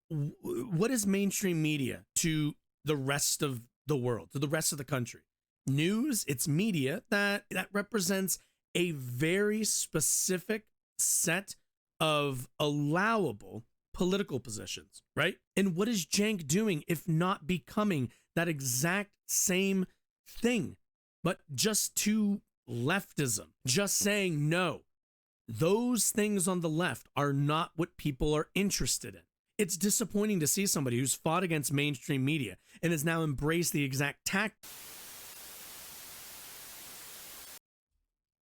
what is mainstream media to the rest of the world, to the rest of the country? News, it's media that represents a very specific set of allowable political positions, right? And what is Cenk doing if not becoming that exact same thing, but just to leftism, just saying no, those things on the left are not what people are interested in. It's disappointing to see somebody who's fought against mainstream media and has now embraced the exact tact.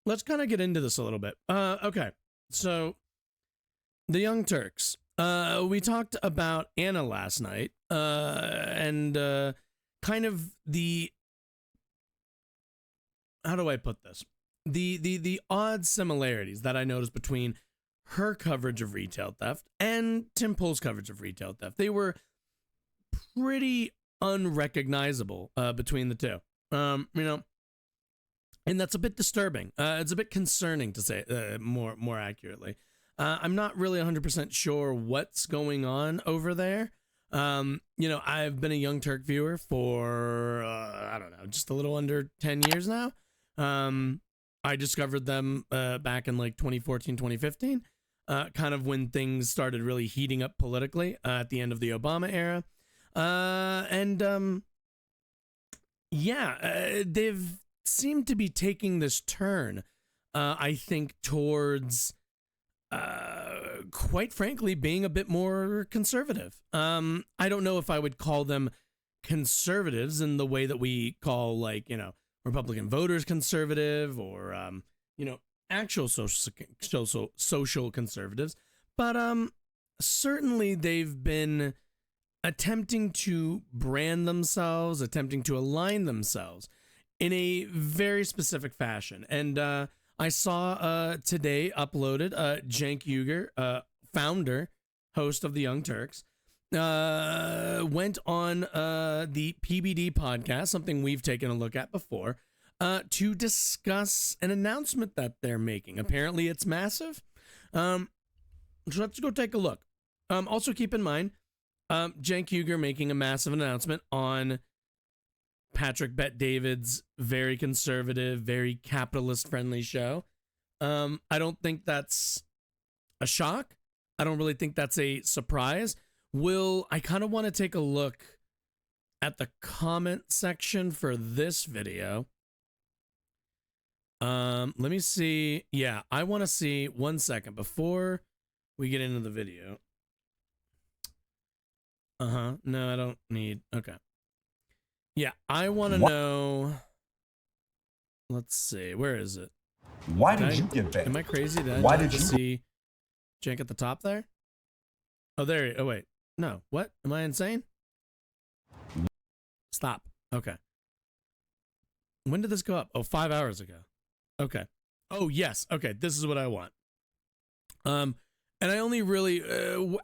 Let's kind of get into this a little bit. Okay, so the Young Turks. We talked about Anna last night, and kind of the, how do I put this? The odd similarities that I noticed between her coverage of retail theft and Tim Pool's coverage of retail theft. They were pretty unrecognizable between the two. And that's a bit disturbing. It's a bit concerning to say more accurately. I'm not really 100% sure what's going on over there. I've been a Young Turk viewer for, I don't know, just a little under 10 years now. I discovered them back in like 2014, 2015, kind of when things started really heating up politically at the end of the Obama era. They've seemed to be taking this turn, I think, towards, quite frankly, being a bit more conservative. I don't know if I would call them conservatives in the way that we call, like, Republican voters conservative or, actual social conservatives. But certainly they've been attempting to brand themselves, attempting to align themselves in a very specific fashion. And I saw today uploaded Cenk Uygur, founder, host of the Young Turks, went on the PBD podcast, something we've taken a look at before, to discuss an announcement that they're making. Apparently it's massive. So let's go take a look. Also keep in mind, Cenk Uygur making a massive announcement on Patrick Bet-David's very conservative, very capitalist-friendly show. I don't think that's a shock. I don't really think that's a surprise. I kind of want to take a look at the comment section for this video. Let me see. Yeah, I want to see, 1 second before we get into the video. No, I don't need. Okay. Yeah, I want to know. Let's see. Where is it? Why did you get banned? Am I crazy? Why did you see Cenk at the top there? Oh, there. Oh, wait. No. What? Am I insane? Stop. Okay. When did this go up? Oh, 5 hours ago. Okay. Oh, yes. Okay. This is what I want. And I only really,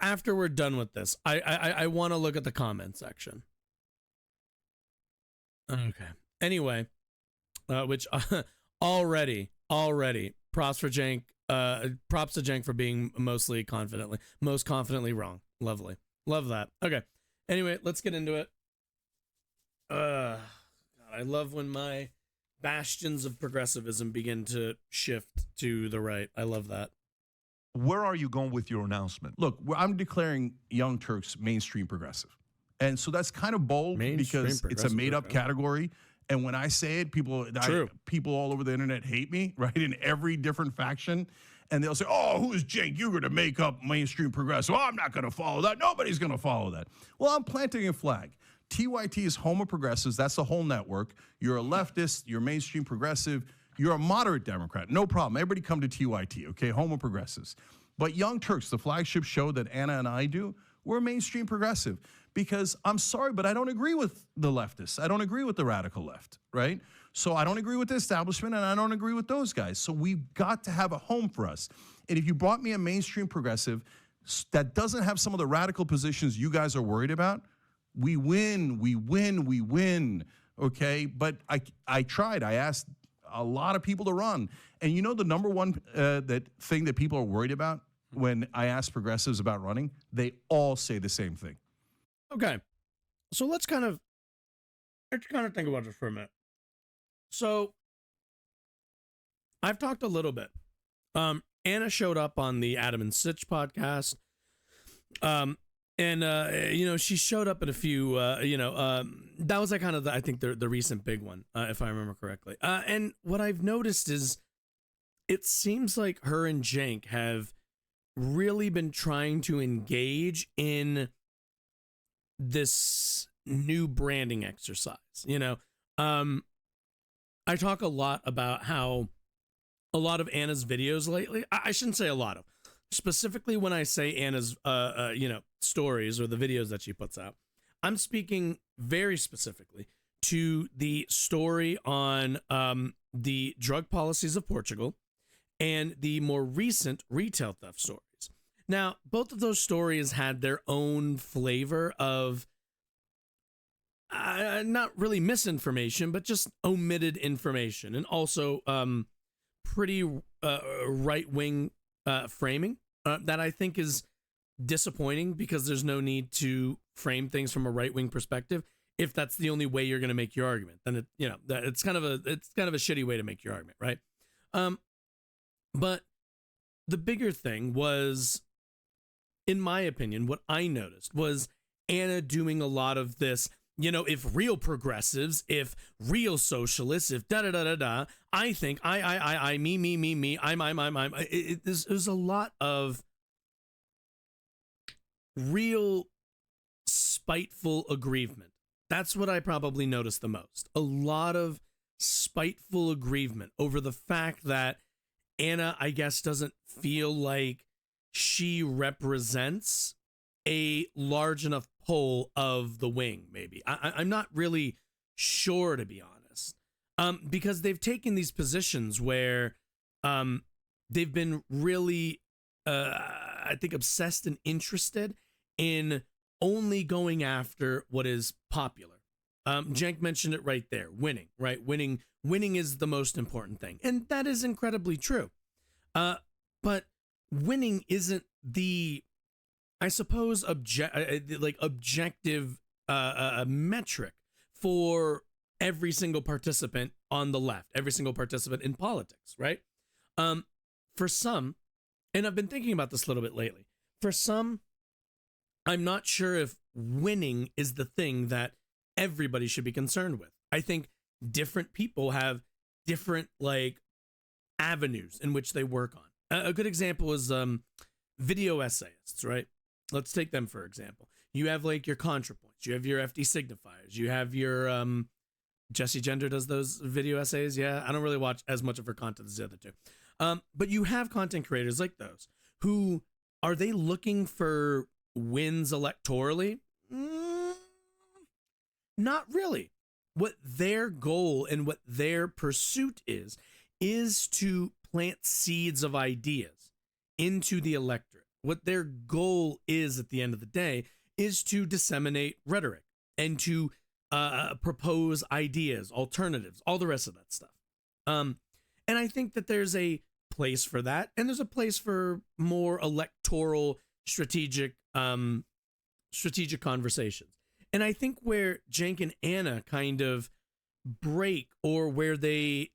after we're done with this, I want to look at the comment section. Okay. Anyway, which already props for Cenk. Props to Cenk for being most confidently wrong. Lovely. Love that. Okay. Anyway, let's get into it. God, I love when my bastions of progressivism begin to shift to the right. I love that. Where are you going with your announcement? Look, I'm declaring Young Turks mainstream progressive. And so that's kind of bold because it's a made-up category. And when I say it, people all over the internet hate me, right, in every different faction. And they'll say, oh, who is Cenk Uygur to make up mainstream progressive? Oh, I'm not going to follow that. Nobody's going to follow that. Well, I'm planting a flag. TYT is home of progressives. That's the whole network. You're a leftist. You're mainstream progressive. You're a moderate Democrat. No problem. Everybody come to TYT, okay? Home of progressives. But Young Turks, the flagship show that Anna and I do, we're mainstream progressive. Because I'm sorry, but I don't agree with the leftists. I don't agree with the radical left, right? So I don't agree with the establishment, and I don't agree with those guys. So we've got to have a home for us. And if you brought me a mainstream progressive that doesn't have some of the radical positions you guys are worried about, we win, okay? But I tried. I asked a lot of people to run. And you know the number one thing that people are worried about when I ask progressives about running, they all say the same thing. Okay. So let's kind of think about this for a minute. So I've talked a little bit. Anna showed up on the Adam and Sitch podcast. She showed up in a few, that was like kind of I think the recent big one, if I remember correctly. And what I've noticed is it seems like her and Cenk have really been trying to engage in this new branding exercise. I talk a lot about how a lot of Anna's videos lately, I shouldn't say a lot of, specifically when I say Anna's, stories or the videos that she puts out, I'm speaking very specifically to the story on the drug policies of Portugal and the more recent retail theft stories. Now, both of those stories had their own flavor of not really misinformation, but just omitted information, and also pretty right-wing framing that I think is disappointing, because there's no need to frame things from a right-wing perspective if that's the only way you're going to make your argument. Then it's kind of a shitty way to make your argument, right? But the bigger thing was, in my opinion, what I noticed was Anna doing a lot of this. If real progressives, if real socialists, if da-da-da-da-da, I think, I, me, I'm. There's a lot of real spiteful aggrievement. That's what I probably noticed the most. A lot of spiteful aggrievement over the fact that Anna, I guess, doesn't feel like she represents a large enough pull of the wing, maybe. I'm not really sure, to be honest, because they've taken these positions where they've been really, I think, obsessed and interested in only going after what is popular. Cenk mentioned it right there, winning, right? Winning is the most important thing. And that is incredibly true. But winning isn't the, I suppose, objective metric for every single participant on the left, every single participant in politics, right? For some, and I've been thinking about this a little bit lately, for some, I'm not sure if winning is the thing that everybody should be concerned with. I think different people have different avenues in which they work on. A good example is video essayists, right? Let's take them for example. You have your ContraPoints, you have your FD signifiers, you have your Jessie Gender does those video essays. Yeah, I don't really watch as much of her content as the other two. But you have content creators like those who, are they looking for wins electorally? Not really. What their goal and what their pursuit is to plant seeds of ideas into the electorate. What their goal is at the end of the day is to disseminate rhetoric and to propose ideas, alternatives, all the rest of that stuff. And I think that there's a place for that, and there's a place for more electoral strategic conversations. And I think where Cenk and Anna kind of break, or where they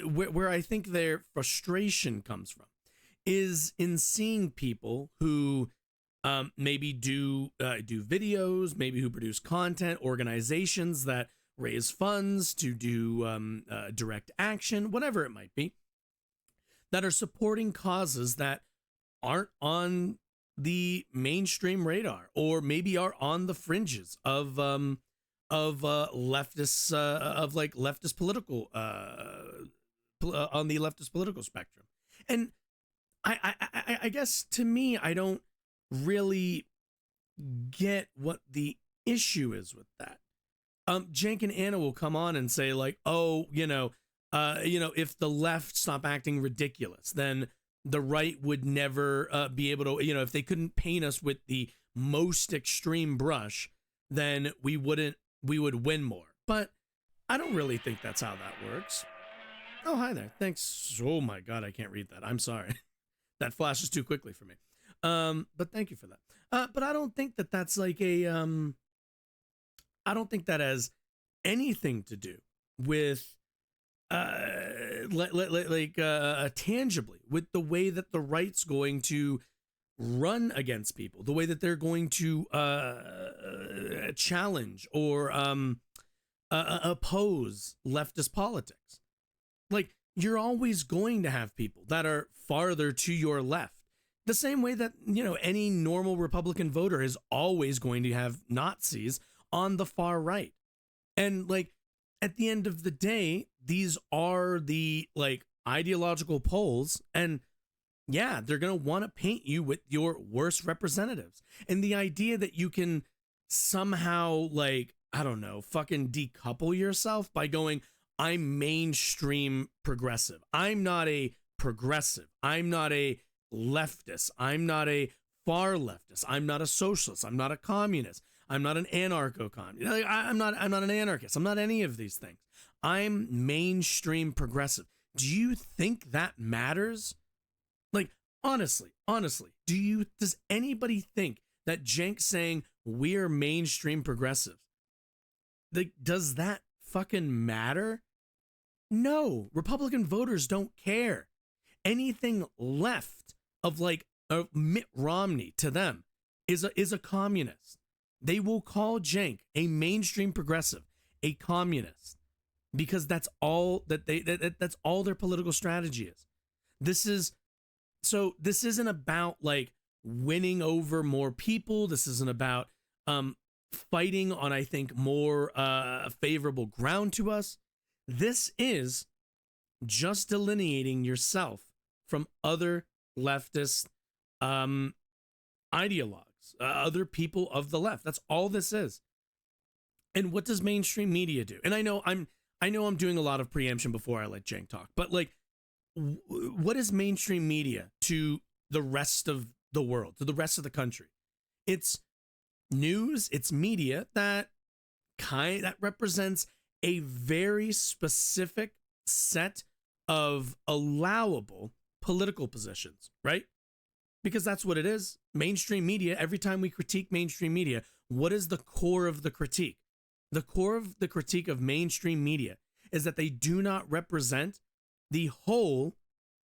where I think their frustration comes from, is in seeing people who maybe do videos, maybe who produce content, organizations that raise funds to do direct action, whatever it might be, that are supporting causes that aren't on the mainstream radar, or maybe are on the fringes of leftists, leftist political on the leftist political spectrum. And I guess, to me, I don't really get what the issue is with that. Cenk and Anna will come on and say if the left stop acting ridiculous, then the right would never be able to, if they couldn't paint us with the most extreme brush, then we would win more. But I don't really think that's how that works. Oh, hi there. Thanks. Oh my God, I can't read that. I'm sorry. that flashes too quickly for me. But thank you for that. But I don't think that that's like a I don't think that has anything to do with tangibly with the way that the right's going to run against people, the way that they're going to challenge or oppose leftist politics. Like, you're always going to have people that are farther to your left. The same way that, any normal Republican voter is always going to have Nazis on the far right. And like, at the end of the day, these are the like ideological poles, and yeah, they're going to want to paint you with your worst representatives. And the idea that you can somehow, like, I don't know, fucking decouple yourself by going, I'm mainstream progressive. I'm not a progressive. I'm not a leftist. I'm not a far leftist. I'm not a socialist. I'm not a communist. I'm not an anarcho-communist. I'm not an anarchist. I'm not any of these things. I'm mainstream progressive. Do you think that matters? Like, honestly, does anybody think that Cenk saying we're mainstream progressive, like, does that fucking matter? No, Republican voters don't care. Anything left of like Mitt Romney to them is a communist. They will call Cenk a mainstream progressive, a communist, because that's all that that's all their political strategy is. This isn't about like winning over more people. This isn't about fighting on, I think, more favorable ground to us. This is just delineating yourself from other leftist ideologues, other people of the left. That's all this is. And what does mainstream media do? And I know I'm doing a lot of preemption before I let Cenk talk, but like, what is mainstream media to the rest of the world, to the rest of the country? It's news, it's media that represents a very specific set of allowable political positions, right? Because that's what it is. Mainstream media, every time we critique mainstream media, what is the core of the critique? The core of the critique of mainstream media is that they do not represent the whole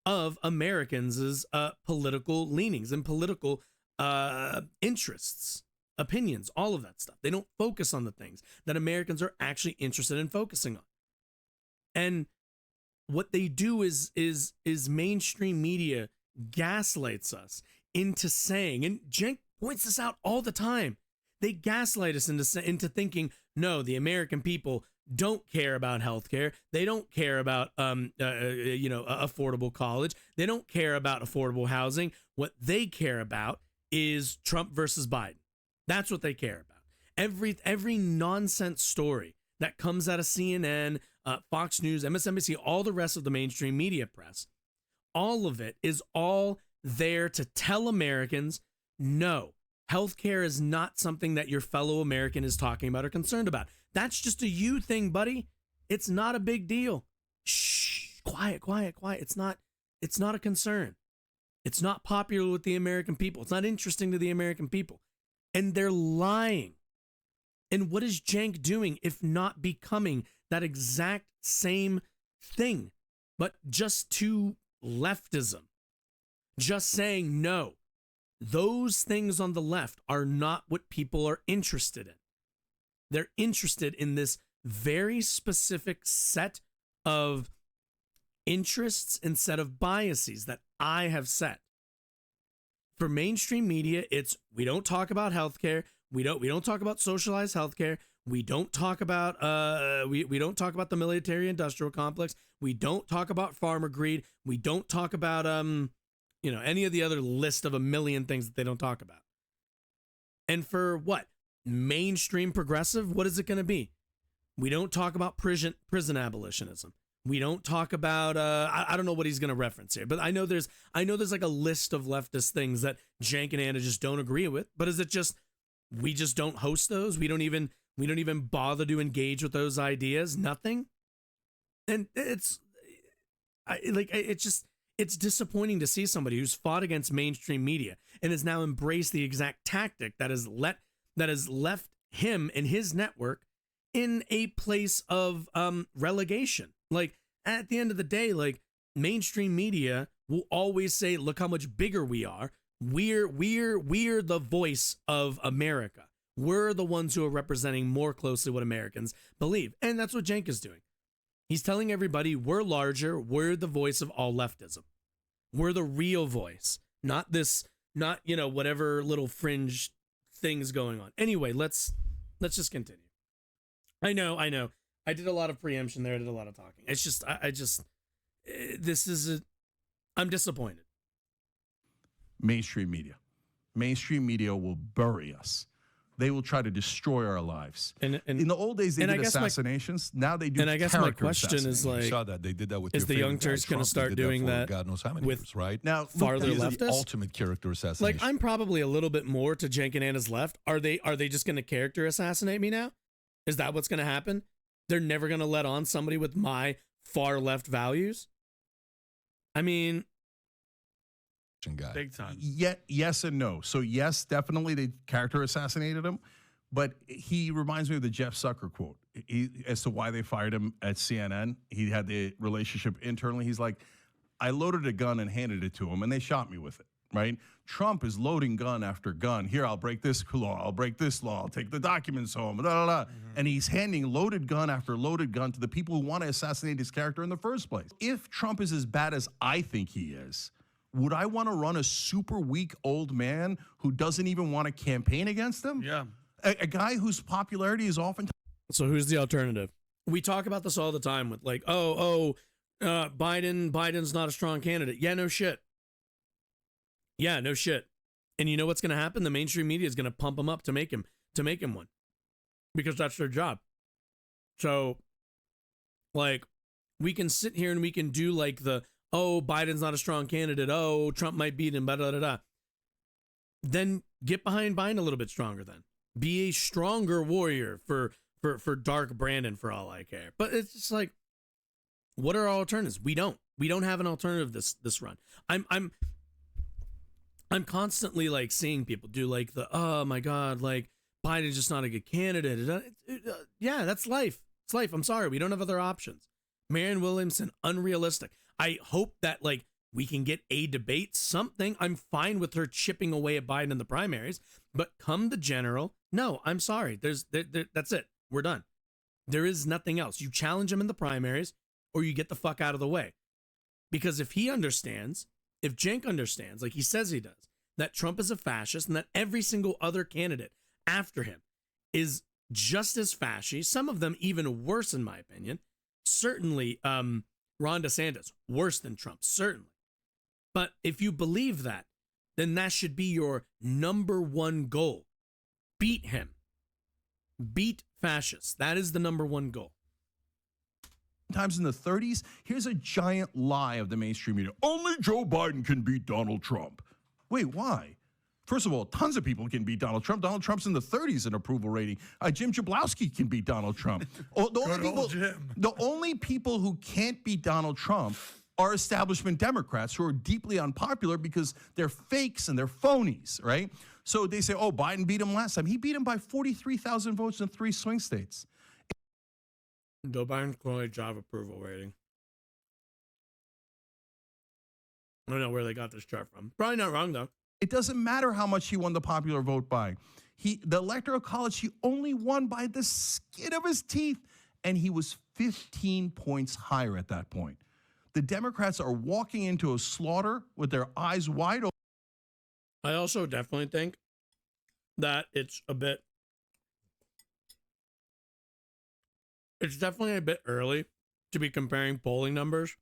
of Americans' political leanings and political interests, opinions, all of that stuff. They don't focus on the things that Americans are actually interested in focusing on. And what they do is mainstream media gaslights us into saying, and Cenk points this out all the time, they gaslight us into thinking, no, the American people don't care about healthcare. They don't care about affordable college. They don't care about affordable housing. What they care about is Trump versus Biden. That's what they care about. Every nonsense story that comes out of CNN, Fox News, MSNBC, all the rest of the mainstream media press, all of it is all there to tell Americans, no, healthcare is not something that your fellow American is talking about or concerned about. That's just a you thing, buddy. It's not a big deal. Shh, quiet. It's not a concern. It's not popular with the American people. It's not interesting to the American people. And they're lying. And what is Cenk doing if not becoming that exact same thing, but just to leftism? Just saying, no, those things on the left are not what people are interested in. They're interested in this very specific set of interests and set of biases that I have set. For mainstream media, it's we don't talk about healthcare. We don't talk about socialized healthcare. We don't talk about we don't talk about the military industrial complex. We don't talk about farmer greed. We don't talk about any of the other list of a million things that they don't talk about. And for what? Mainstream progressive, what is it going to be? We don't talk about prison abolitionism. We don't talk about I don't know what he's going to reference here, but I know there's like a list of leftist things that Cenk and Anna just don't agree with. But is it just we just don't host those? We don't even bother to engage with those ideas. Nothing. And it's it's disappointing to see somebody who's fought against mainstream media and has now embraced the exact tactic that has left him and his network in a place of relegation. Like, at the end of the day, like, mainstream media will always say, look how much bigger we are. We're the voice of America. We're the ones who are representing more closely what Americans believe. And that's what Cenk is doing. He's telling everybody we're larger. We're the voice of all leftism. We're the real voice, not whatever little fringe things going on. Anyway, let's just continue. I know. I did a lot of preemption there. I did a lot of talking. It's just, I'm disappointed. Mainstream media will bury us. They will try to destroy our lives. And in the old days, they did assassinations. Now they do. And I guess my question is, like, you saw that they did that with. Is the Young Turks going to start doing that? God knows how many with years, right now? Farther leftists, the ultimate character assassination. Like, I'm probably a little bit more to Cenk and Anna's left. Are they just going to character assassinate me now? Is that what's going to happen? They're never going to let on somebody with my far left values. I mean, guy. Big time. Yes and no. So yes, definitely they character assassinated him, but he reminds me of the Jeff Zucker quote as to why they fired him at CNN. He had the relationship internally. He's like, I loaded a gun and handed it to him, and they shot me with it. Right? Trump is loading gun after gun. Here, I'll break this law. I'll break this law. I'll take the documents home. Blah, blah, blah. Mm-hmm. And he's handing loaded gun after loaded gun to the people who want to assassinate his character in the first place. If Trump is as bad as I think he is, would I want to run a super weak old man who doesn't even want to campaign against him? Yeah. A guy whose popularity is often. So who's the alternative? We talk about this all the time with, like, Biden's not a strong candidate. Yeah, no shit. Yeah, no shit. And you know what's going to happen? The mainstream media is going to pump him up to make him one, because that's their job. So, like, we can sit here and we can do like Biden's not a strong candidate. Oh, Trump might beat him. Then get behind Biden a little bit stronger. Then be a stronger warrior for Dark Brandon, for all I care. But it's just like, what are our alternatives? We don't have an alternative this run. I'm constantly, like, seeing people do, like, oh my God, like, Biden's just not a good candidate. Yeah, that's life. It's life. I'm sorry. We don't have other options. Marianne Williamson, unrealistic. I hope that, like, we can get a debate, something. I'm fine with her chipping away at Biden in the primaries, but come the general, no, I'm sorry. That's it. We're done. There is nothing else. You challenge him in the primaries, or you get the fuck out of the way. Because if he understands, if Cenk understands, like he says he does, that Trump is a fascist and that every single other candidate after him is just as fascist, some of them even worse, in my opinion. Certainly, Ron DeSantis, worse than Trump, certainly. But if you believe that, then that should be your number one goal. Beat him. Beat fascists. That is the number one goal. Times in the 30s, here's a giant lie of the mainstream media. Only Joe Biden can beat Donald Trump. Wait, why? First of all, tons of people can beat Donald Trump. Donald Trump's in the 30s in approval rating. Jim Jablowski can beat Donald Trump. The only people who can't beat Donald Trump are establishment Democrats who are deeply unpopular because they're fakes and they're phonies, right? So they say, oh, Biden beat him last time. He beat him by 43,000 votes in 3 swing states. Joe Biden's currently job approval rating. I don't know where they got this chart from. Probably not wrong, though. It doesn't matter how much he won the popular vote by. The Electoral College, he only won by the skin of his teeth, and he was 15 points higher at that point. The Democrats are walking into a slaughter with their eyes wide open. I also definitely think that it's definitely a bit early to be comparing polling numbers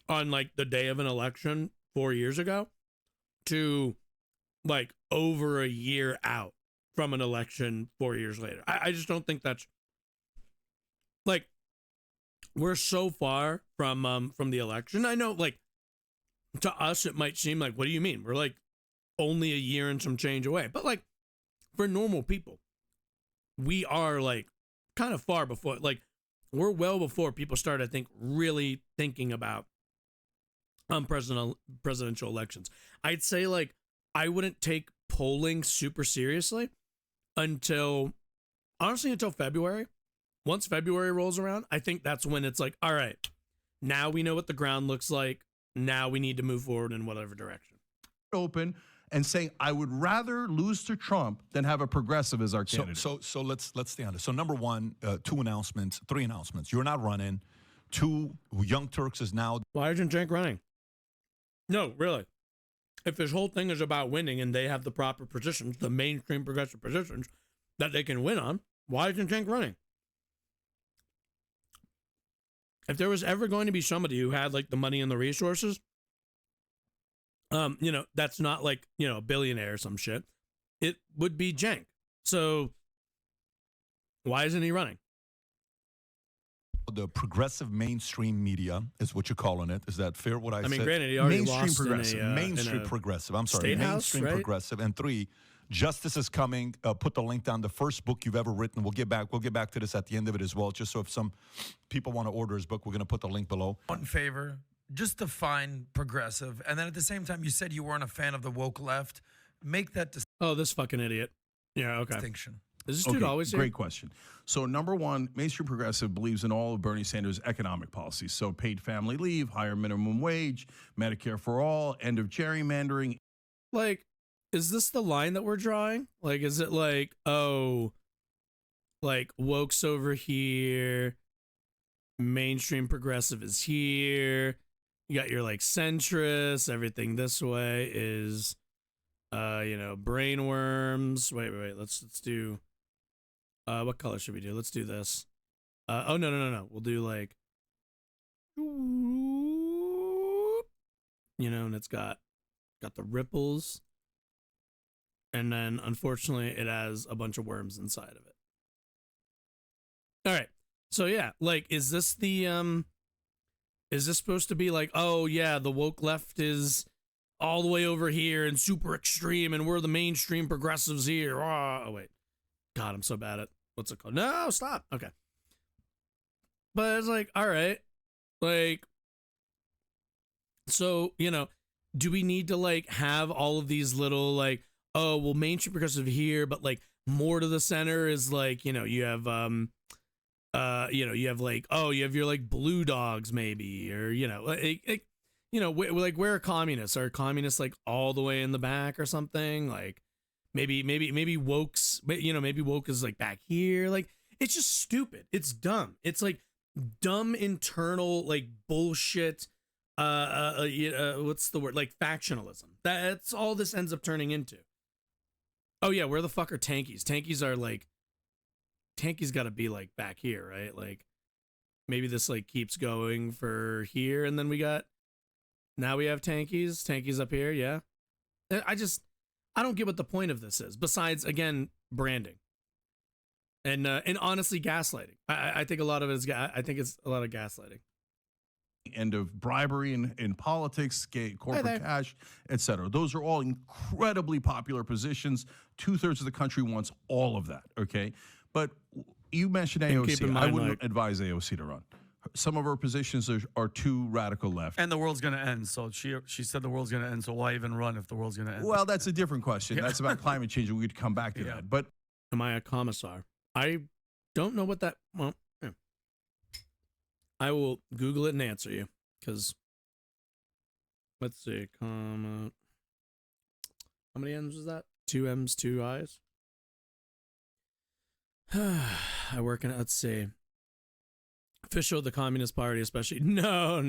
on, like, the day of an election 4 years ago to, like, over a year out from an election 4 years later. I just don't think that's, like, we're so far from the election. I know, like, to us it might seem like, what do you mean? We're, like, only a year and some change away. But, like, for normal people, we are, like, kind of far before, like, we're well before people start, I think, really thinking about presidential elections. I'd say like I wouldn't take polling super seriously until February. Once February rolls around, I think that's when it's like, all right, now we know what the ground looks like. Now we need to move forward in whatever direction. Open and saying, I would rather lose to Trump than have a progressive as our candidate. So let's stay on this. So number one, three announcements. You're not running. Two, Young Turks is now. Why isn't Cenk running? No, really. If this whole thing is about winning and they have the proper positions, the mainstream progressive positions that they can win on, why isn't Cenk running? If there was ever going to be somebody who had like the money and the resources, that's not like, a billionaire or some shit, it would be Cenk. So why isn't he running? The progressive mainstream media is what you're calling it. Is that fair? What I said? I mean, granted, he already mainstream lost progressive. Mainstream progressive. I'm sorry. Mainstream right? progressive. And three, Justice is coming. Put the link down. The first book you've ever written. We'll get back to this at the end of it as well. Just so if some people want to order his book, we're going to put the link below. One favor, just define progressive. And then at the same time, you said you weren't a fan of the woke left. Make that Oh, this fucking idiot. Yeah, okay. distinction. Is this dude always here? Great question. So number one, mainstream progressive believes in all of Bernie Sanders' economic policies. So paid family leave, higher minimum wage, Medicare for all, end of gerrymandering. Like, is this the line that we're drawing? Like, is it like, oh, like woke's over here, mainstream progressive is here, you got your like centrists, everything this way is, brainworms. Wait, let's do, what color should we do? Let's do this. No. We'll do like, and it's got the ripples. And then, unfortunately, it has a bunch of worms inside of it. All right. So, yeah, like, is this supposed to be like, oh, yeah, the woke left is all the way over here and super extreme, and we're the mainstream progressives here. Oh, wait. God, I'm so bad at, what's it called? No, stop. Okay. But it's like, all right. Like, so, do we need to, like, have all of these little, like, oh, well, mainstream progressive here, but like more to the center is like, you have, you have like, oh, you have your like blue dogs maybe, or, like where are communists? Are communists like all the way in the back or something? Like maybe woke's, maybe woke is like back here. Like, it's just stupid. It's dumb. It's like dumb internal, like bullshit. What's the word? Like factionalism. That's all this ends up turning into. Oh, yeah, where the fuck are tankies? Tankies got to be, like, back here, right? Like, maybe this, like, keeps going for here, and then now we have tankies. Tankies up here, yeah. I don't get what the point of this is, besides, again, branding. And honestly, gaslighting. I think a lot of it is, I think it's a lot of gaslighting. End of bribery in politics, corporate cash, etc. Those are all incredibly popular positions. 2/3 of the country wants all of that, okay? But you mentioned AOC. I wouldn't advise AOC to run. Some of her positions are too radical left. And the world's going to end. So she said the world's going to end, so why even run if the world's going to end? Well, that's a different question. Yeah. That's about climate change, and we could come back to that. But am I a commissar? I don't know what that... Well, yeah. I will Google it and answer you, because let's see, how many M's was that? 2 M's, 2 I's? I work in, let's see. Official of the Communist Party, especially. No.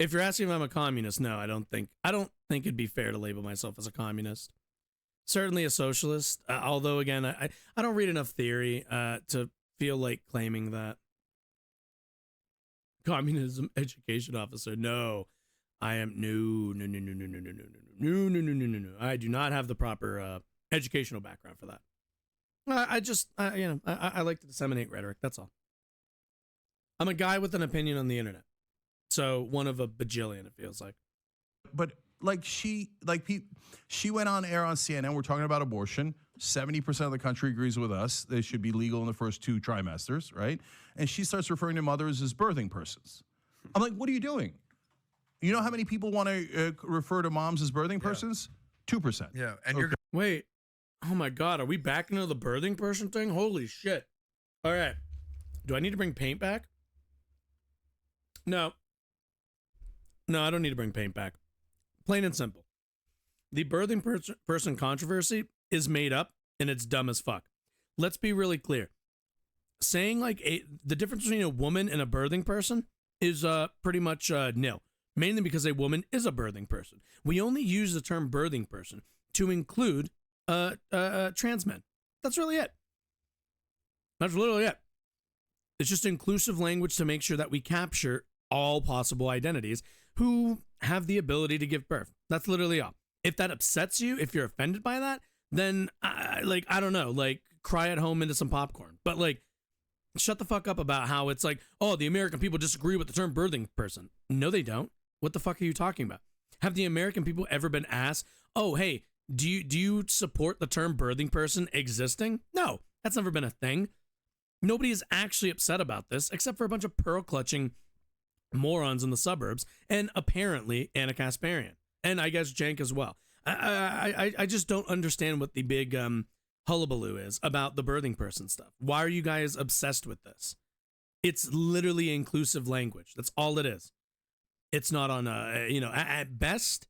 If you're asking if I'm a communist, no, I don't think it'd be fair to label myself as a communist. Certainly a socialist, although, again, I don't read enough theory to feel like claiming that. Communism education officer. No, I am no. I do not have the proper educational background for that. I like to disseminate rhetoric. That's all. I'm a guy with an opinion on the internet. So one of a bajillion, it feels like. But she went on air on CNN. We're talking about abortion. 70% of the country agrees with us. They should be legal in the first 2 trimesters, right? And she starts referring to mothers as birthing persons. I'm like, what are you doing? You know how many people want to refer to moms as birthing persons? 2%. Yeah, and you're Wait. Oh my God, are we back into the birthing person thing? Holy shit. All right. Do I need to bring paint back? No. No, I don't need to bring paint back. Plain and simple. The birthing person controversy is made up and it's dumb as fuck. Let's be really clear. Saying like the difference between a woman and a birthing person is pretty much nil. Mainly because a woman is a birthing person. We only use the term birthing person to include trans men. That's really it. That's literally it. It's just inclusive language to make sure that we capture all possible identities who have the ability to give birth. That's literally all. If that upsets you, if you're offended by that, then I don't know, like cry at home into some popcorn. But like, shut the fuck up about how it's like, oh, the American people disagree with the term birthing person. No, they don't. What the fuck are you talking about? Have the American people ever been asked, oh, hey, do you support the term birthing person existing? No, that's never been a thing. Nobody is actually upset about this except for a bunch of pearl-clutching morons in the suburbs and apparently Anna Kasparian. And I guess Jank as well. I just don't understand what the big hullabaloo is about the birthing person stuff. Why are you guys obsessed with this? It's literally inclusive language. That's all it is. It's not on at best,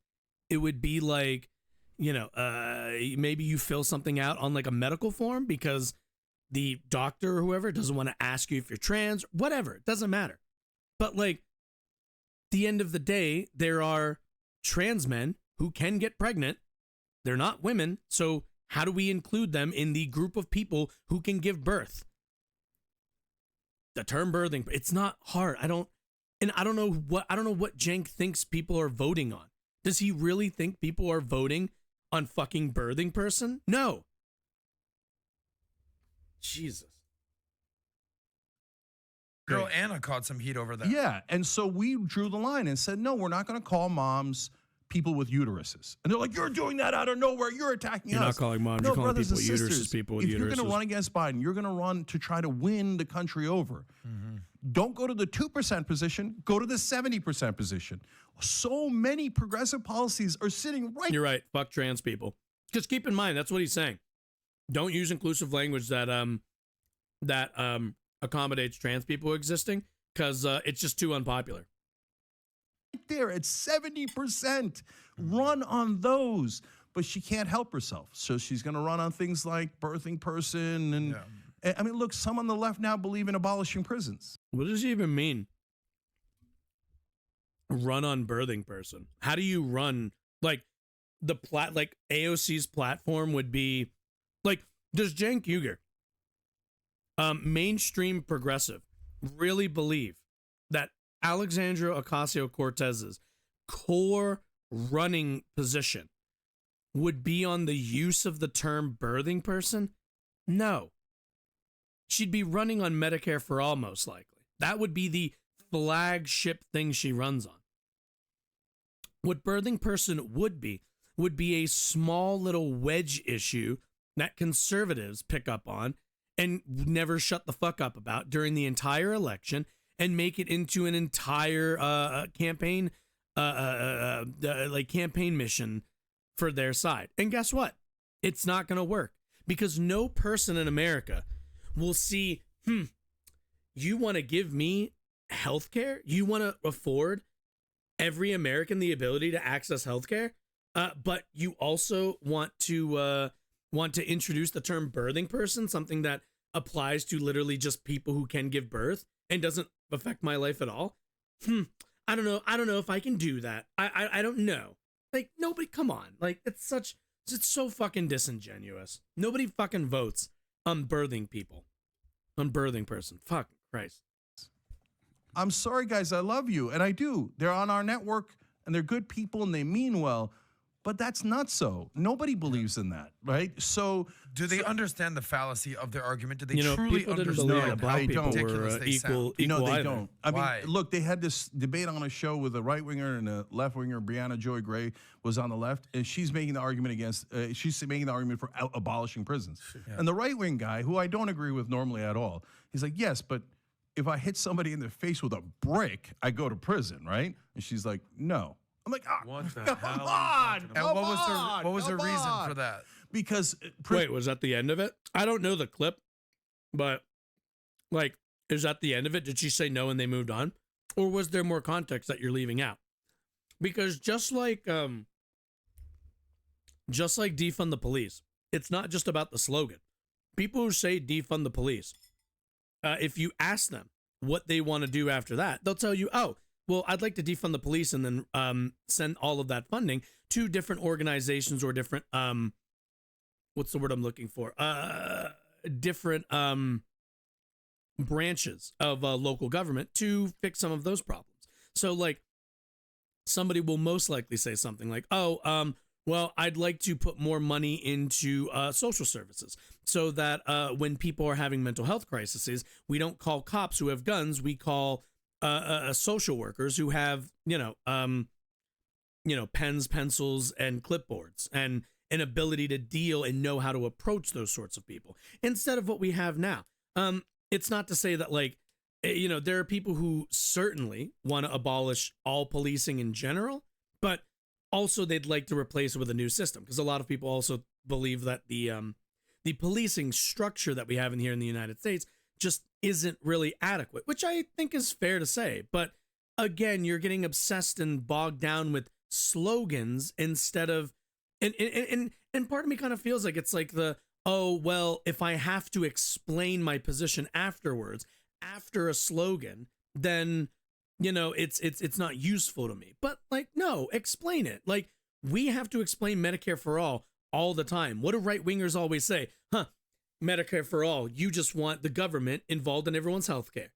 it would be like, maybe you fill something out on like a medical form because the doctor or whoever doesn't want to ask you if you're trans, whatever. It doesn't matter. But like, the end of the day, there are trans men who can get pregnant. They're not women. So how do we include them in the group of people who can give birth? The term birthing, it's not hard. I don't know what Jank thinks people are voting on. Does he really think people are voting on fucking birthing person? No. Jesus. Girl Anna caught some heat over that. Yeah, and so we drew the line and said, no, we're not going to call moms people with uteruses. And they're like, you're doing that out of nowhere. You're attacking us. You're not calling moms. You're calling people with uteruses, people with uteruses. If you're going to run against Biden, you're going to run to try to win the country over. Don't go to the 2% position. Go to the 70% position. So many progressive policies are sitting right. You're right. Fuck trans people. Just keep in mind, that's what he's saying. Don't use inclusive language that accommodates trans people existing because it's just too unpopular. Right there at 70%. Run on those. But she can't help herself. So she's going to run on things like birthing person. And I mean, look, some on the left now believe in abolishing prisons. What does he even mean? Run on birthing person. How do you run? Like like AOC's platform would be like, does Cenk Uygur, mainstream progressive, really believe that Alexandria Ocasio-Cortez's core running position would be on the use of the term birthing person? No. She'd be running on Medicare for all, most likely. That would be the flagship thing she runs on. What birthing person would be a small little wedge issue that conservatives pick up on and never shut the fuck up about during the entire election and make it into an entire campaign campaign mission for their side. And guess what? It's not going to work because no person in America will see, you want to give me healthcare? You want to afford every American the ability to access healthcare? But you also want to introduce the term birthing person, something that applies to literally just people who can give birth and doesn't affect my life at all. I don't know. I don't know if I can do that. I don't know. Like, nobody, come on. Like, it's so fucking disingenuous. Nobody fucking votes on birthing people. On birthing person. Fuck Christ. I'm sorry, guys. I love you. And I do. They're on our network and they're good people and they mean well. But that's not so. Nobody believes in that, right? So, do they understand the fallacy of their argument? Do they people truly didn't understand believe how that black people ridiculous were they sound? No, they either. don't. I mean, look, they had this debate on a show with a right winger and a left winger. Brianna Joy Gray was on the left, and she's making the argument against. She's making the argument for abolishing prisons. Yeah. And the right wing guy, who I don't agree with normally at all, he's like, yes, but if I hit somebody in the face with a brick, I go to prison, right? And she's like, no. I'm like, what the come hell? on, And come what was the reason on. for that? Because wait, was that the end of it? I don't know the clip, but like, is that the end of it? Did she say no and they moved on, or was there more context that you're leaving out? Because just like defund the police, it's not just about the slogan. People who say defund the police, if you ask them what they want to do after that, they'll tell you, oh, well, I'd like to defund the police and then send all of that funding to different organizations or different, what's the word I'm looking for? Different branches of local government to fix some of those problems. So like somebody will most likely say something like, oh, well, I'd like to put more money into social services so that when people are having mental health crises, we don't call cops who have guns. We call social workers who have, pens, pencils, and clipboards, and an ability to deal and know how to approach those sorts of people instead of what we have now. It's not to say that there are people who certainly want to abolish all policing in general, but also they'd like to replace it with a new system, because a lot of people also believe that the policing structure that we have in here in the United States just isn't really adequate, which I think is fair to say. But again, you're getting obsessed and bogged down with slogans instead of, and part of me kind of feels like it's like oh, well, if I have to explain my position afterwards, after a slogan, then, it's not useful to me. But like, no, explain it. Like, we have to explain Medicare for all the time. What do right-wingers always say? Medicare for all. You just want the government involved in everyone's healthcare.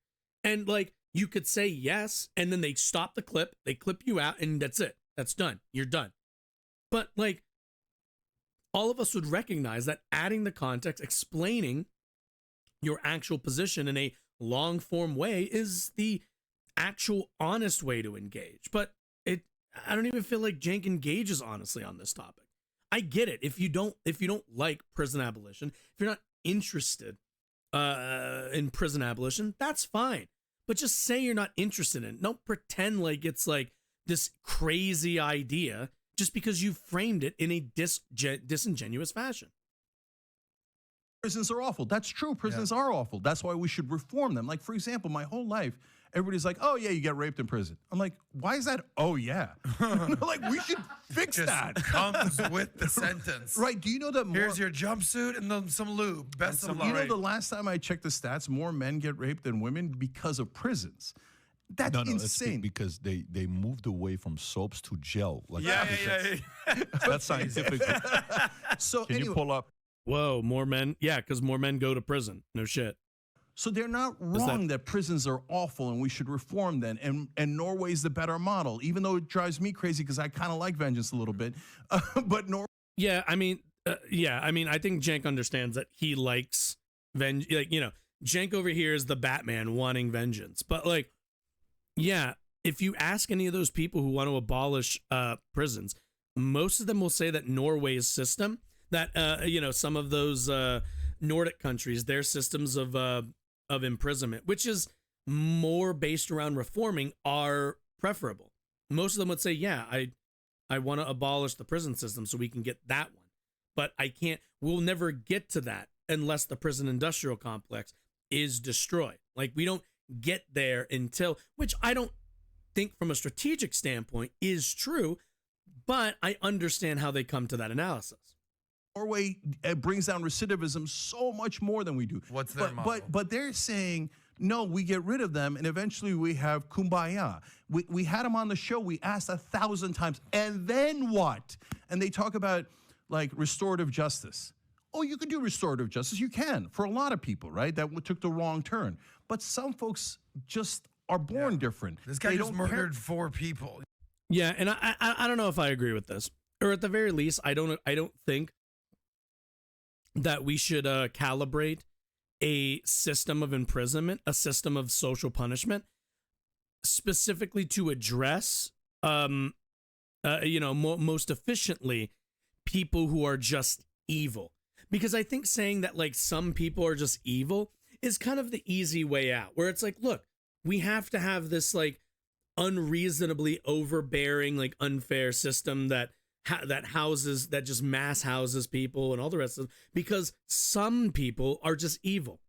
And like, you could say yes, and then they stop the clip, they clip you out, and that's it. That's done. You're done. But like, all of us would recognize that adding the context, explaining your actual position in a long form way is the actual honest way to engage. But I don't even feel like Cenk engages honestly on this topic. I get it. If you don't like prison abolition, if you're not interested in prison abolition, that's fine. But just say you're not interested in it. Don't pretend like it's like this crazy idea just because you framed it in a disingenuous fashion. Prisons are awful. That's true. Prisons are awful. That's why we should reform them. Like, for example, my whole life, everybody's like, oh, yeah, you get raped in prison. I'm like, why is that? Oh, yeah. Like, we should fix that. Comes with the sentence. Right. Do you know that here's your jumpsuit and then some lube. Best of luck. You know, the last time I checked the stats, more men get raped than women because of prisons. That's insane. Because they moved away from soaps to gel. Like, yeah. That's scientific. So Can you pull up? Whoa, more men? Yeah, because more men go to prison. No shit. So they're not wrong that prisons are awful and we should reform them. And Norway's the better model, even though it drives me crazy because I kind of like vengeance a little bit. But Norway. Yeah, I mean, I think Cenk understands that he likes vengeance. Like, Cenk over here is the Batman wanting vengeance. But like, yeah, if you ask any of those people who want to abolish prisons, most of them will say that Norway's system, that some of those Nordic countries, their systems of imprisonment, which is more based around reforming, are preferable. Most of them would say, yeah, I want to abolish the prison system so we can get that one. But we'll never get to that unless the prison industrial complex is destroyed. Like, we don't get there until, which I don't think from a strategic standpoint is true, but I understand how they come to that analysis. Norway brings down recidivism so much more than we do. What's their model? But they're saying, no, we get rid of them, and eventually we have kumbaya. We had them on the show. We asked 1,000 times, and then what? And they talk about, like, restorative justice. Oh, you can do restorative justice. You can, for a lot of people, right? That took the wrong turn. But some folks just are born different. This guy just murdered 4 people. Yeah, and I don't know if I agree with this. Or at the very least, I don't think that we should calibrate a system of imprisonment, a system of social punishment, specifically to address, most efficiently people who are just evil. Because I think saying that like some people are just evil is kind of the easy way out, where it's like, look, we have to have this like unreasonably overbearing, like unfair system that just mass houses people and all the rest of them, because some people are just evil.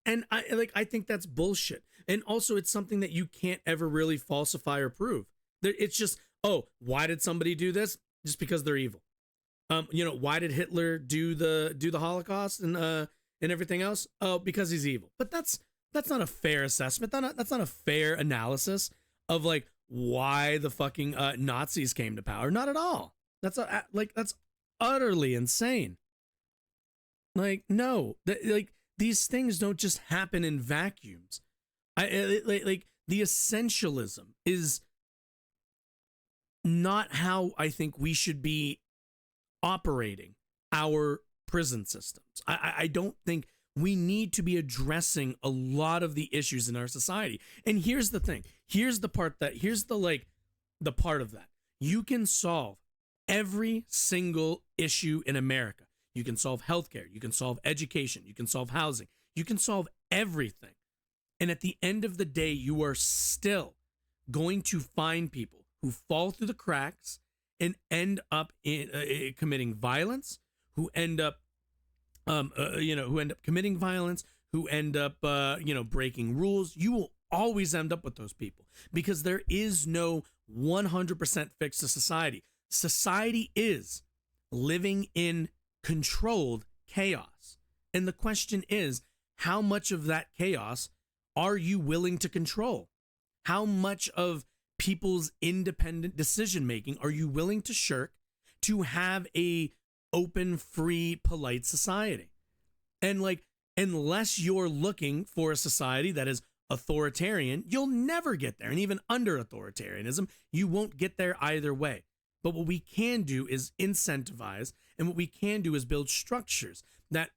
And I think that's bullshit. And also it's something that you can't ever really falsify or prove. It's just, oh, why did somebody do this? Just because they're evil. Why did Hitler do the Holocaust and everything else? Oh, because he's evil. But that's not a fair assessment. That's not a fair analysis of like why the fucking Nazis came to power. Not at all. That's utterly insane. Like, no, these things don't just happen in vacuums. The essentialism is not how I think we should be operating our prison systems. I don't think we need to be addressing a lot of the issues in our society. And here's the thing. Here's the part of that. You can solve every single issue in America. You can solve healthcare. You can solve education. You can solve housing. You can solve everything. And at the end of the day, you are still going to find people who fall through the cracks and end up committing violence, who end up committing violence, who end up breaking rules. You will always end up with those people because there is no 100% fix to society. Society is living in controlled chaos. And the question is, how much of that chaos are you willing to control? How much of people's independent decision making are you willing to shirk to have a open, free, polite society? And unless you're looking for a society that is authoritarian, you'll never get there. And even under authoritarianism, you won't get there either way. But what we can do is incentivize, and what we can do is build structures that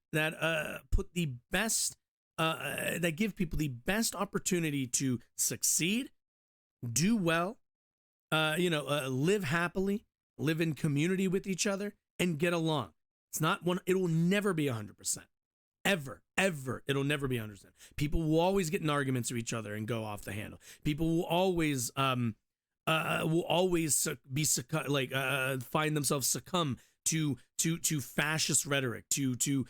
put the best, that give people the best opportunity to succeed, do well, live happily, live in community with each other, and get along. It will never be 100%. Ever. It'll never be 100%. People will always get in arguments with each other and go off the handle. People will always find themselves succumb to fascist rhetoric, to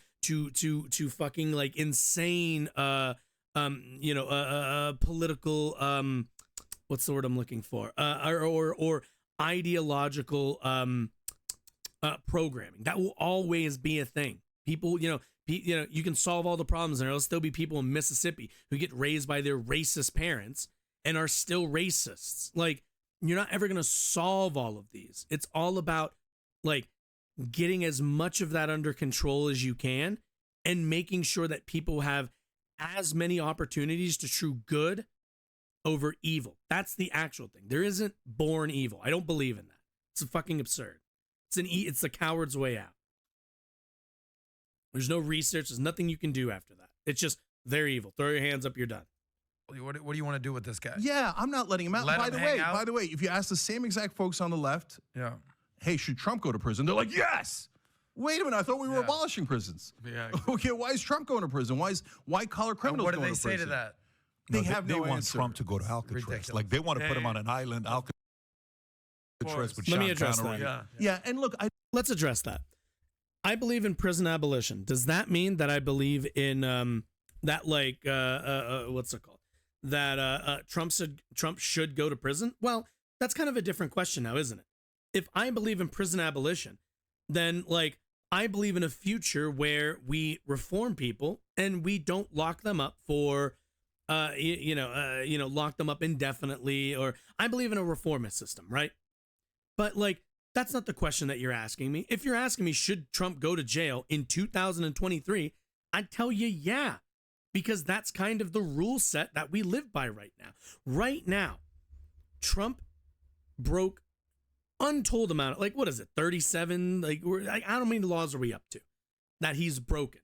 fucking like insane political what's the word I'm looking for, or ideological programming. That will always be a thing. People, you can solve all the problems, and there'll still be people in Mississippi who get raised by their racist parents and are still racists. Like, you're not ever going to solve all of these. It's all about like getting as much of that under control as you can and making sure that people have as many opportunities to true good over evil. That's the actual thing. There isn't born evil. I don't believe in that. It's fucking absurd. It's the coward's way out. There's no research. There's nothing you can do after that. It's just, they're evil. Throw your hands up. You're done. What do you want to do with this guy? Yeah, I'm not letting him out. By the way, if you ask the same exact folks on the left, hey, should Trump go to prison? They're like, yes. Wait a minute, I thought we were abolishing prisons. Yeah. Okay, why is Trump going to prison? Why collar criminals going to prison? What do they say to that? They have no want answer. Trump to go to Alcatraz. Ridiculous. Like they want to put him on an island, Alcatraz. Let me address that. Yeah, and look, let's address that. I believe in prison abolition. Does that mean that I believe in that what's it called? That Trump should go to prison? Well, that's kind of a different question now, isn't it? If I believe in prison abolition, then like I believe in a future where we reform people and we don't lock them up for lock them up indefinitely, or I believe in a reformist system, right? But like that's not the question that you're asking me. If you're asking me, should Trump go to jail in 2023, I'd tell you, yeah, because that's kind of the rule set that we live by right now. Right now, Trump broke untold amount of, like, what is it, 37? Like, how many laws are we up to that he's broken?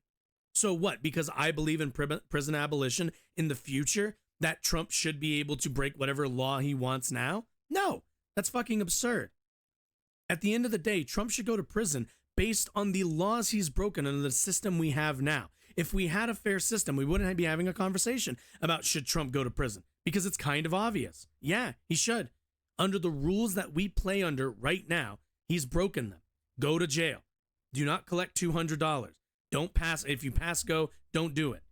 So what? Because I believe in prison abolition in the future, that Trump should be able to break whatever law he wants now? No, that's fucking absurd. At the end of the day, Trump should go to prison based on the laws he's broken under the system we have now. If we had a fair system, we wouldn't be having a conversation about should Trump go to prison, because it's kind of obvious. Yeah, he should. Under the rules that we play under right now, he's broken them. Go to jail. Do not collect $200. Don't pass. If you pass go, don't do it.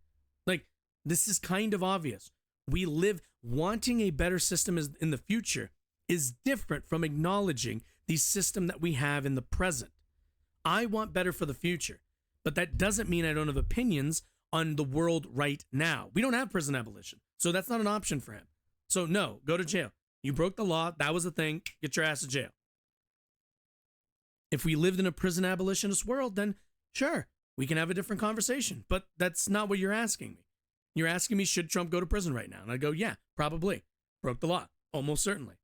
Like, this is kind of obvious. We live wanting a better system in the future is different from acknowledging the system that we have in the present. I want better for the future, but that doesn't mean I don't have opinions on the world right now. We don't have prison abolition, so that's not an option for him. So no, go to jail. You broke the law. That was the thing. Get your ass to jail. If we lived in a prison abolitionist world, then sure, we can have a different conversation. But that's not what you're asking me. You're asking me, should Trump go to prison right now? And I go, yeah, probably. Broke the law. Almost certainly.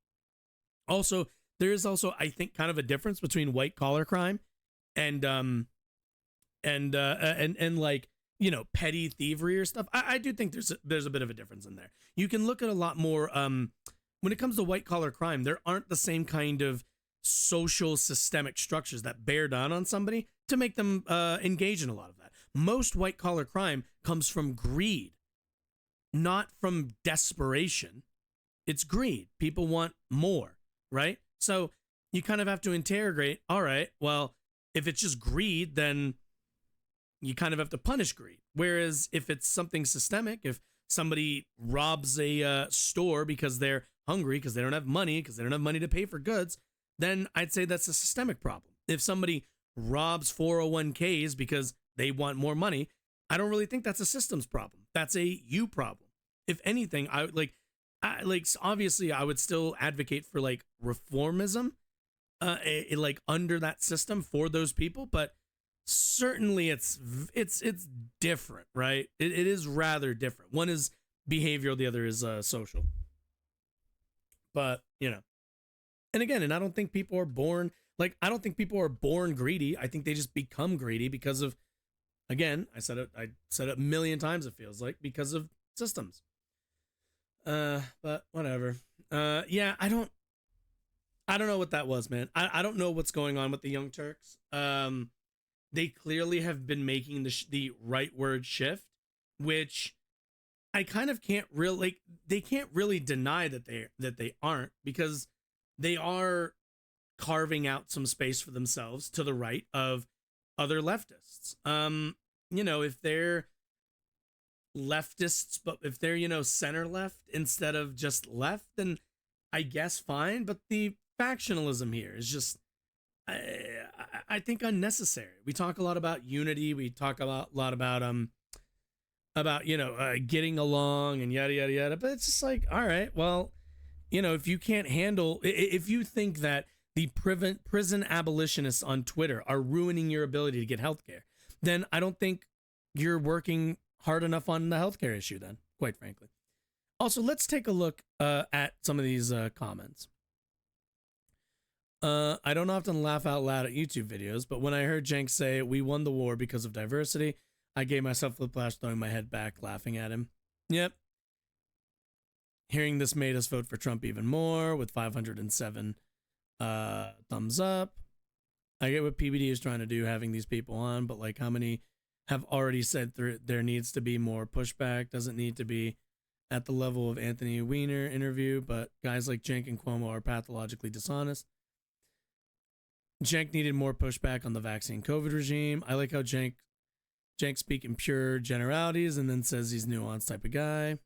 Also, there is also, I think, kind of a difference between white collar crime and like, you know, petty thievery or stuff. I do think there's a bit of a difference in there. You can look at a lot more when it comes to white collar crime. There aren't the same kind of social systemic structures that bear down on somebody to make them engage in a lot of that. Most white collar crime comes from greed, not from desperation. It's greed. People want more, right? So you kind of have to interrogate, all right, well, if it's just greed, then you kind of have to punish greed. Whereas if it's something systemic, if somebody robs a store because they're hungry, because they don't have money to pay for goods, then I'd say that's a systemic problem. If somebody robs 401ks because they want more money, I don't really think that's a systems problem. That's a you problem. If anything, obviously I would still advocate for like reformism, like under that system for those people, but certainly it's different, right? It is rather different. One is behavioral, the other is social. But, you know, and again, and I don't think people are born greedy. I think they just become greedy because of, again, I said it a million times, it feels like, because of systems. But whatever. Yeah, I don't know what that was, man. I don't know what's going on with the Young Turks. They clearly have been making the rightward shift, which I kind of can't really, like, they can't really deny that they aren't, because they are carving out some space for themselves to the right of other leftists. You know, if they're leftists, but if they're, you know, center left instead of just left, then I guess fine. But the factionalism here is just, I think, unnecessary. We talk a lot about unity. We talk a lot about you know, getting along and yada yada yada. But it's just like, all right, well, you know, if you can't handle, if you think that the prison abolitionists on Twitter are ruining your ability to get healthcare, then I don't think you're working hard enough on the healthcare issue then, quite frankly. Also, let's take a look at some of these comments. I don't often laugh out loud at YouTube videos, but when I heard Jenk say, "We won the war because of diversity," I gave myself whiplash, throwing my head back, laughing at him. Yep. Hearing this made us vote for Trump even more, with 507 thumbs up. I get what PBD is trying to do, having these people on, but like, how many have already said there needs to be more pushback? Doesn't need to be at the level of Anthony Weiner interview, but guys like Cenk and Cuomo are pathologically dishonest. Cenk needed more pushback on the vaccine COVID regime. I like how Cenk speak in pure generalities and then says he's nuanced type of guy.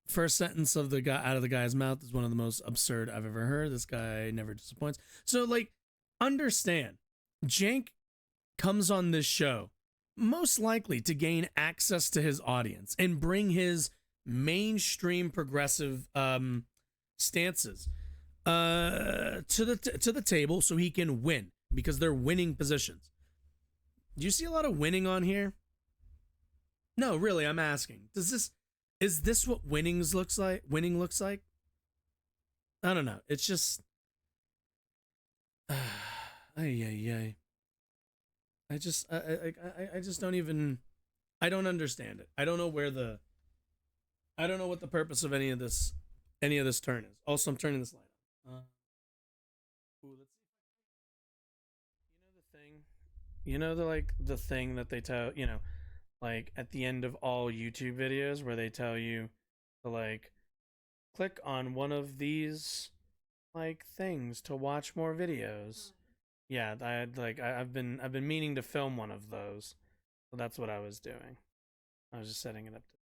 First sentence of the guy out of the guy's mouth is one of the most absurd I've ever heard. This guy never disappoints. So, like, understand, Cenk comes on this show most likely to gain access to his audience and bring his mainstream progressive stances to the table so he can win, because they're winning positions. Do you see a lot of winning on here? No, really, I'm asking. Is this what winning looks like? I don't know. It's just, I just don't even, I don't understand it. I don't know what the purpose of any of this turn is. Also, I'm turning this light on. Let's see. You know the thing the thing that they tell, like at the end of all YouTube videos where they tell you to like click on one of these like things to watch more videos. Yeah, I've been meaning to film one of those. So that's what I was doing. I was just setting it up to